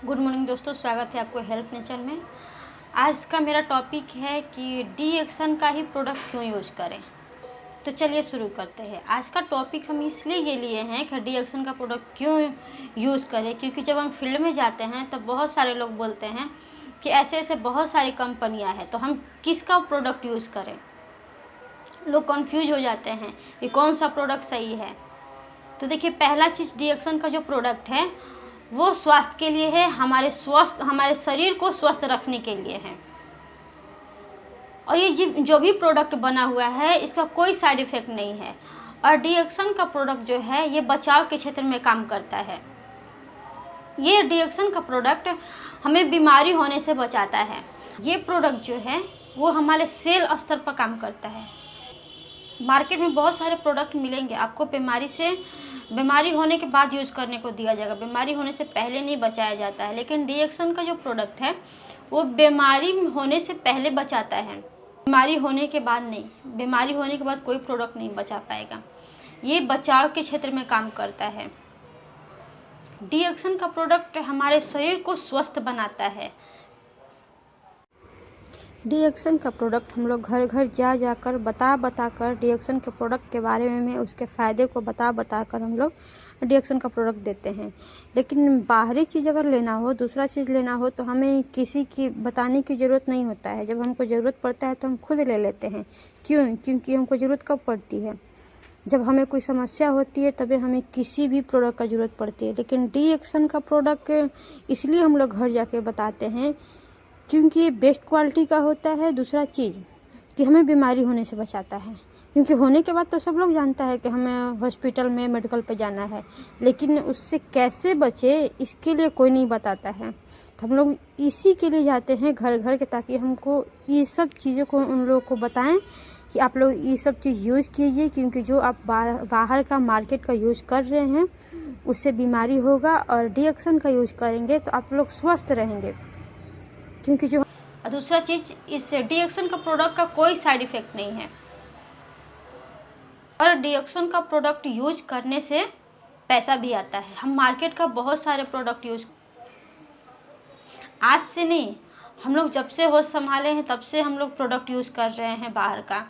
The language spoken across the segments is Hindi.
गुड मॉर्निंग दोस्तों, स्वागत है आपको हेल्थ नेचर में। आज का मेरा टॉपिक है कि डी एक्शन का ही प्रोडक्ट क्यों यूज़ करें। तो चलिए शुरू करते हैं। आज का टॉपिक हम इसलिए ये लिए हैं कि डी एक्शन का प्रोडक्ट क्यों यूज़ करें, क्योंकि जब हम फील्ड में जाते हैं तो बहुत सारे लोग बोलते हैं कि ऐसे ऐसे बहुत सारी कंपनियां हैं, तो हम किसका प्रोडक्ट यूज़ करें। लोग कंफ्यूज हो जाते हैं कि कौन सा प्रोडक्ट सही है। तो देखिए, पहला चीज़, डी एक्शन का जो प्रोडक्ट है वो स्वास्थ्य के लिए है, हमारे शरीर को स्वस्थ रखने के लिए है। और ये जो भी प्रोडक्ट बना हुआ है इसका कोई साइड इफ़ेक्ट नहीं है। और डी एक्शन का प्रोडक्ट जो है ये बचाव के क्षेत्र में काम करता है। ये डी एक्शन का प्रोडक्ट हमें बीमारी होने से बचाता है। ये प्रोडक्ट जो है वो हमारे सेल स्तर पर काम करता है। मार्केट में बहुत सारे प्रोडक्ट मिलेंगे आपको, बीमारी होने के बाद यूज़ करने को दिया जाएगा, बीमारी होने से पहले नहीं बचाया जाता है। लेकिन डी एक्शन का जो प्रोडक्ट है वो बीमारी होने से पहले बचाता है, बीमारी होने के बाद नहीं। बीमारी होने के बाद कोई प्रोडक्ट नहीं बचा पाएगा। ये बचाव के क्षेत्र में काम करता है। डी एक्शन का प्रोडक्ट हमारे शरीर को स्वस्थ बनाता है। डी एक्शन का प्रोडक्ट हम लोग घर घर जाकर बता कर डी एक्शन के प्रोडक्ट के बारे में उसके फ़ायदे को बता कर हम लोग डी एक्शन का प्रोडक्ट देते हैं। लेकिन बाहरी चीज़ अगर लेना हो, दूसरा चीज़ लेना हो, तो हमें किसी की बताने की ज़रूरत नहीं होता है। जब हमको ज़रूरत पड़ता है तो हम खुद ले लेते हैं। क्योंकि हमको ज़रूरत कब पड़ती है? जब हमें कोई समस्या होती है तभी हमें किसी भी प्रोडक्ट का ज़रूरत पड़ती है। लेकिन डी एक्शन का प्रोडक्ट इसलिए हम लोग घर जाके बताते हैं क्योंकि ये बेस्ट क्वालिटी का होता है। दूसरा चीज़ कि हमें बीमारी होने से बचाता है, क्योंकि होने के बाद तो सब लोग जानता है कि हमें हॉस्पिटल में मेडिकल पे जाना है, लेकिन उससे कैसे बचे इसके लिए कोई नहीं बताता है। तो हम लोग इसी के लिए जाते हैं घर घर के, ताकि हमको ये सब चीज़ों को उन लोगों को बताएं कि आप लोग ये सब चीज़ यूज़ कीजिए, क्योंकि जो आप बाहर का मार्केट का यूज़ कर रहे हैं उससे बीमारी होगा, और डी एक्शन का यूज़ करेंगे तो आप लोग स्वस्थ रहेंगे। क्योंकि जो दूसरा चीज़, इस डी एक्शन का प्रोडक्ट का कोई साइड इफ़ेक्ट नहीं है। और डी एक्शन का प्रोडक्ट यूज करने से पैसा भी आता है। हम मार्केट का बहुत सारे प्रोडक्ट आज से नहीं, हम लोग जब से होश संभाले हैं तब से हम लोग प्रोडक्ट यूज़ कर रहे हैं बाहर का।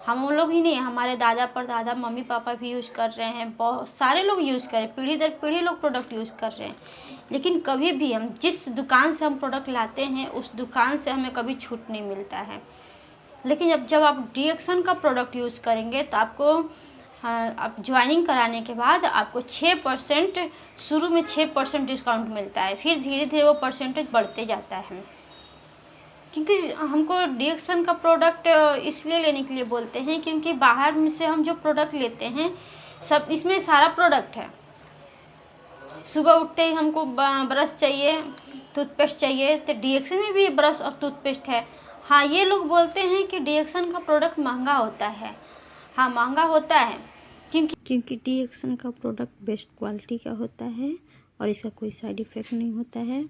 हम लोग ही नहीं, हमारे दादा परदादा, मम्मी पापा भी यूज़ कर रहे हैं, बहुत सारे लोग यूज़ कर रहे हैं, पीढ़ी दर पीढ़ी लोग प्रोडक्ट यूज़ कर रहे हैं। लेकिन कभी भी हम जिस दुकान से हम प्रोडक्ट लाते हैं उस दुकान से हमें कभी छूट नहीं मिलता है। लेकिन जब आप डी एक्शन का प्रोडक्ट यूज़ करेंगे तो आपको आप ज्वाइनिंग कराने के बाद आपको 6% शुरू में 6% डिस्काउंट मिलता है, फिर धीरे धीरे वो परसेंटेज बढ़ते जाता है। क्योंकि हमको डी एक्शन का प्रोडक्ट इसलिए लेने के लिए बोलते हैं क्योंकि बाहर से हम जो प्रोडक्ट लेते हैं सब इसमें सारा प्रोडक्ट है। सुबह उठते ही हमको ब्रश चाहिए, टूथपेस्ट चाहिए, तो डी एक्शन में भी ब्रश और टूथपेस्ट है। हाँ, ये लोग बोलते हैं कि डी एक्शन का प्रोडक्ट महंगा होता है। हाँ, महंगा होता है क्योंकि डी एक्शन का प्रोडक्ट बेस्ट क्वालिटी का होता है और इसका कोई साइड इफ़ेक्ट नहीं होता है।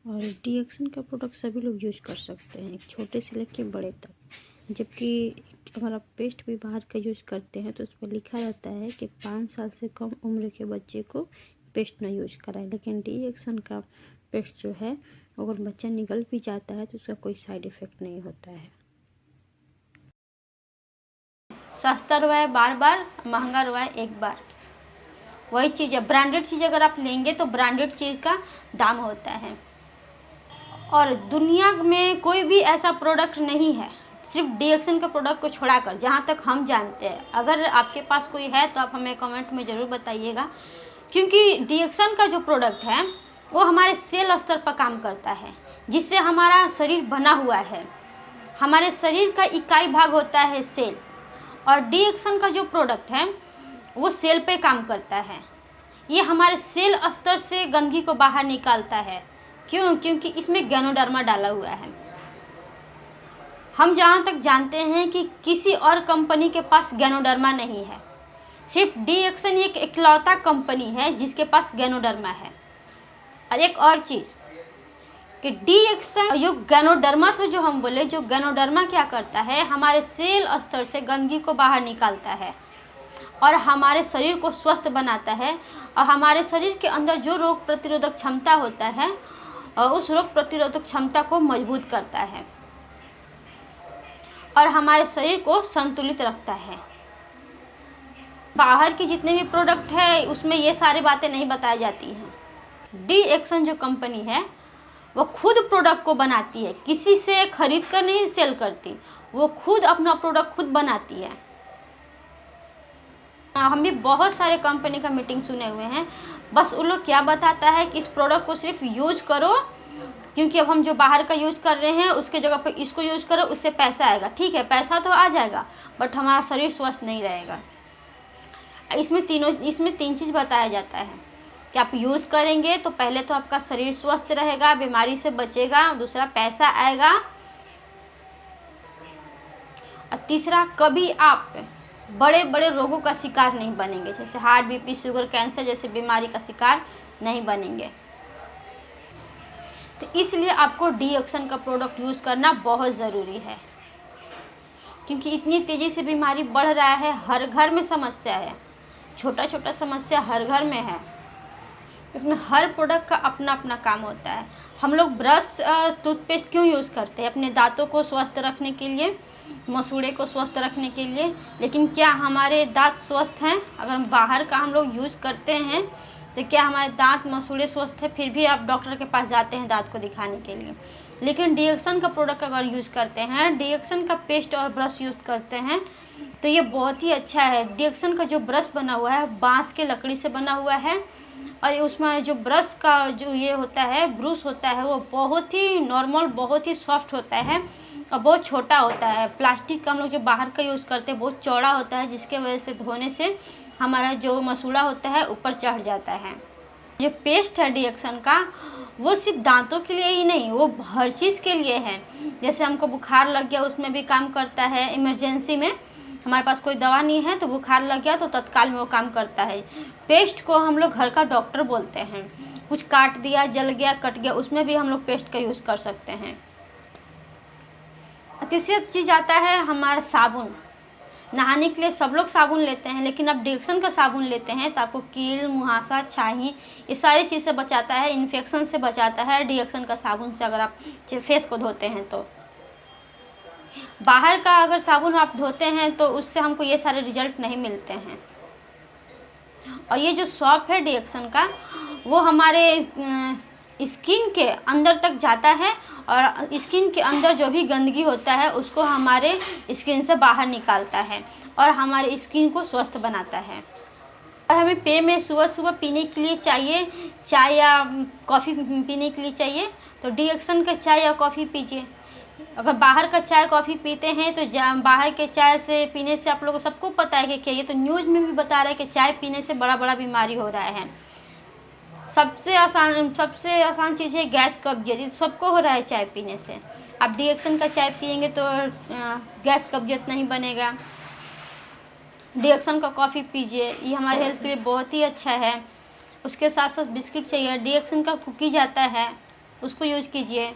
और डी एक्शन का प्रोडक्ट सभी लोग यूज कर सकते हैं, छोटे से लेकर बड़े तक। जबकि अगर आप पेस्ट भी बाहर का यूज़ करते हैं तो उस पर लिखा रहता है कि 5 साल से कम उम्र के बच्चे को पेस्ट ना यूज कराएं। लेकिन डी एक्शन का पेस्ट जो है, अगर बच्चा निगल भी जाता है तो उसका कोई साइड इफ़ेक्ट नहीं होता है। सस्ता रुआए बार बार, महंगा रुआए एक बार, वही चीज़ है। ब्रांडेड चीज़ अगर आप लेंगे तो ब्रांडेड चीज़ का दाम होता है। और दुनिया में कोई भी ऐसा प्रोडक्ट नहीं है, सिर्फ डी एक्शन के प्रोडक्ट को छोड़ाकर, जहाँ तक हम जानते हैं। अगर आपके पास कोई है तो आप हमें कमेंट में ज़रूर बताइएगा, क्योंकि डी एक्शन का जो प्रोडक्ट है वो हमारे सेल स्तर पर काम करता है, जिससे हमारा शरीर बना हुआ है। हमारे शरीर का इकाई भाग होता है सेल, और डी एक्शन का जो प्रोडक्ट है वो सेल पे काम करता है। ये हमारे सेल स्तर से गंदगी को बाहर निकालता है। क्योंकि इसमें गैनोडर्मा डाला हुआ है। हम जहाँ तक जानते हैं कि किसी और कंपनी के पास गैनोडर्मा नहीं है, सिर्फ डी एक्शन एक इकलौता कंपनी है जिसके पास गैनोडर्मा है। और एक और चीज़ कि डी एक्शन जो गैनोडर्मा से जो हम बोले, जो गैनोडर्मा क्या करता है, हमारे सेल स्तर से गंदगी को बाहर निकालता है। और हमारे शरीर को स्वस्थ बनाता है और हमारे शरीर के अंदर जो रोग प्रतिरोधक क्षमता होता है उस रोग प्रतिरोधक क्षमता को मजबूत करता है और हमारे शरीर को संतुलित रखता है। बाहर के जितने भी प्रोडक्ट है उसमें ये सारी बातें नहीं बताई जाती हैं। डी एक्शन जो कंपनी है वो खुद प्रोडक्ट को बनाती है, किसी से खरीद कर नहीं सेल करती, वो खुद अपना प्रोडक्ट खुद बनाती है। हम भी बहुत सारे कंपनी का मीटिंग सुने हुए हैं, बस उन लोग क्या बताता है कि इस प्रोडक्ट को सिर्फ यूज करो, क्योंकि अब हम जो बाहर का यूज कर रहे हैं उसके जगह पे इसको यूज करो, उससे पैसा आएगा। ठीक है, पैसा तो आ जाएगा बट हमारा शरीर स्वस्थ नहीं रहेगा। इसमें तीन चीज़ बताया जाता है कि आप यूज़ करेंगे तो पहले तो आपका शरीर स्वस्थ रहेगा, बीमारी से बचेगा, दूसरा पैसा आएगा, और तीसरा कभी आप बड़े बड़े रोगों का शिकार नहीं बनेंगे, जैसे हार्ट, बीपी, शुगर, कैंसर जैसे बीमारी का शिकार नहीं बनेंगे। तो इसलिए आपको डी एक्शन का प्रोडक्ट यूज़ करना बहुत ज़रूरी है, क्योंकि इतनी तेज़ी से बीमारी बढ़ रहा है, हर घर में समस्या है, छोटा छोटा समस्या हर घर में है। इसमें हर प्रोडक्ट का अपना अपना काम होता है। हम लोग ब्रश, टूथपेस्ट क्यों यूज़ करते हैं? अपने दांतों को स्वस्थ रखने के लिए, मसूड़े को स्वस्थ रखने के लिए। लेकिन क्या हमारे दांत स्वस्थ हैं? अगर हम बाहर का हम लोग यूज़ करते हैं तो क्या हमारे दांत मसूड़े स्वस्थ है? फिर भी आप डॉक्टर के पास जाते हैं दांत को दिखाने के लिए। लेकिन डी एक्शन का प्रोडक्ट अगर यूज़ करते हैं, डी एक्शन का पेस्ट और ब्रश यूज़ करते हैं तो ये बहुत ही अच्छा है। डी एक्शन का जो ब्रश बना हुआ है बांस के लकड़ी से बना हुआ है, और उसमें जो ब्रश का जो ये होता है, ब्रूस होता है, वो बहुत ही नॉर्मल, बहुत ही सॉफ्ट होता है और बहुत छोटा होता है। प्लास्टिक का हम लोग जो बाहर का यूज़ करते हैं बहुत चौड़ा होता है, जिसके वजह से धोने से हमारा जो मसूड़ा होता है ऊपर चढ़ जाता है। जो पेस्ट है डी एक्शन का, वो सिर्फ दांतों के लिए ही नहीं, वो हर चीज़ के लिए है। जैसे हमको बुखार लग गया उसमें भी काम करता है। इमरजेंसी में हमारे पास कोई दवा नहीं है तो बुखार लग गया तो तत्काल में वो काम करता है। पेस्ट को हम लोग घर का डॉक्टर बोलते हैं। कुछ काट दिया, जल गया, कट गया, उसमें भी हम लोग पेस्ट का यूज़ कर सकते हैं। तीसरी चीज़ आता है हमारा साबुन। नहाने के लिए सब लोग साबुन लेते हैं, लेकिन अब डी एक्शन का साबुन लेते हैं तो आपको कील, मुहासा, छाही, ये सारी चीज़ से बचाता है, इन्फेक्शन से बचाता है डी एक्शन का साबुन से, अगर आप फेस को धोते हैं तो। बाहर का अगर साबुन आप धोते हैं तो उससे हमको ये सारे रिजल्ट नहीं मिलते हैं। और ये जो सॉप है डी एक्शन का, वो हमारे स्किन के अंदर तक जाता है और स्किन के अंदर जो भी गंदगी होता है उसको हमारे स्किन से बाहर निकालता है और हमारे स्किन को स्वस्थ बनाता है। और हमें पेय में सुबह सुबह पीने के लिए चाहिए, चाय या कॉफ़ी पीने के लिए चाहिए तो डी एक्शन का चाय या कॉफ़ी पीजिए। अगर बाहर का चाय कॉफ़ी पीते हैं तो बाहर के चाय से पीने से आप लोगों को सबको पता है कि क्या, ये तो न्यूज़ में भी बता रहा है कि चाय पीने से बड़ा बड़ा बीमारी हो रहा है। सबसे आसान चीज़ है गैस, कब्जियत, ये सबको हो रहा है चाय पीने से। आप डी एक्शन का चाय पियेंगे तो गैस, कब्जियत नहीं बनेगा। डी एक्शन का कॉफ़ी पीजिए, ये हमारे हेल्थ के लिए बहुत ही अच्छा है। उसके साथ साथ बिस्किट चाहिए, डी एक्शन का कुकीज आता है, उसको यूज कीजिए।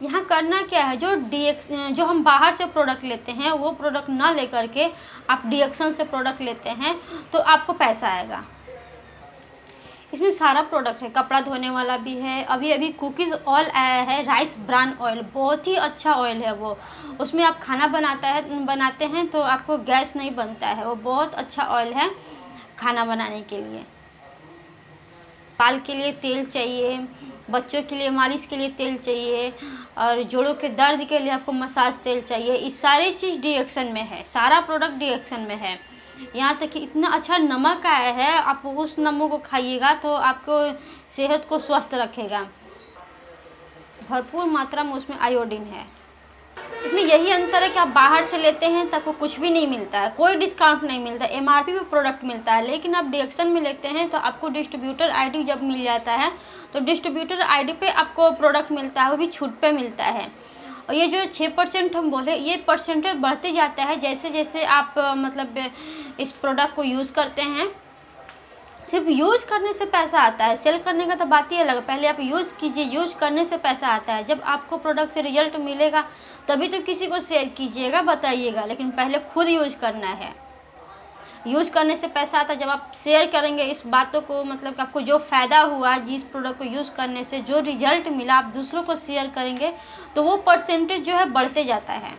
यहाँ करना क्या है, जो हम बाहर से प्रोडक्ट लेते हैं वो प्रोडक्ट ना लेकर के आप डी एक्शन से प्रोडक्ट लेते हैं तो आपको पैसा आएगा। इसमें सारा प्रोडक्ट है, कपड़ा धोने वाला भी है। अभी कुकीज़ ऑयल आया है, राइस ब्रान ऑयल, बहुत ही अच्छा ऑयल है वो। उसमें आप खाना बनाते हैं तो आपको गैस नहीं बनता है, वो बहुत अच्छा ऑयल है खाना बनाने के लिए। बाल के लिए तेल चाहिए, बच्चों के लिए मालिश के लिए तेल चाहिए, और जोड़ों के दर्द के लिए आपको मसाज तेल चाहिए। इस सारी चीज़ डी एक्शन में है, सारा प्रोडक्ट डी एक्शन में है। यहाँ तक कि इतना अच्छा नमक आया है, आप उस नमक को खाइएगा तो आपको सेहत को स्वस्थ रखेगा। भरपूर मात्रा में उसमें आयोडीन है। इसमें यही अंतर है कि आप बाहर से लेते हैं तो आपको कुछ भी नहीं मिलता है, कोई डिस्काउंट नहीं मिलता है, एमआरपी पे प्रोडक्ट मिलता है। लेकिन आप डी एक्शन में लेते हैं तो आपको डिस्ट्रीब्यूटर आईडी जब मिल जाता है तो डिस्ट्रीब्यूटर आईडी पे आपको प्रोडक्ट मिलता है, वो भी छूट पे मिलता है। और ये जो 6% हम बोले, ये परसेंटेज बढ़ते जाता है जैसे जैसे आप मतलब इस प्रोडक्ट को यूज़ करते हैं। सिर्फ यूज़ करने से पैसा आता है, सेल करने का तो बात ही अलग है। पहले आप यूज़ कीजिए, यूज़ करने से पैसा आता है। जब आपको प्रोडक्ट से रिजल्ट मिलेगा तभी तो किसी को शेयर कीजिएगा, बताइएगा, लेकिन पहले खुद यूज़ करना है। यूज़ करने से पैसा आता है जब आप शेयर करेंगे इस बातों को, मतलब कि आपको जो फ़ायदा हुआ जिस प्रोडक्ट को यूज़ करने से, जो रिजल्ट मिला, आप दूसरों को शेयर करेंगे तो वो परसेंटेज जो है बढ़ते जाता है।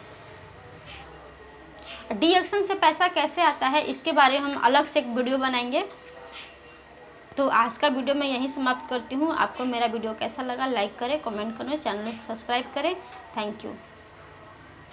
डी एक्शन से पैसा कैसे आता है इसके बारे में हम अलग से एक वीडियो बनाएंगे। तो आज का वीडियो मैं यहीं समाप्त करती हूँ। आपको मेरा वीडियो कैसा लगा लाइक करें, कमेंट करें, चैनल को सब्सक्राइब करें। Thank you.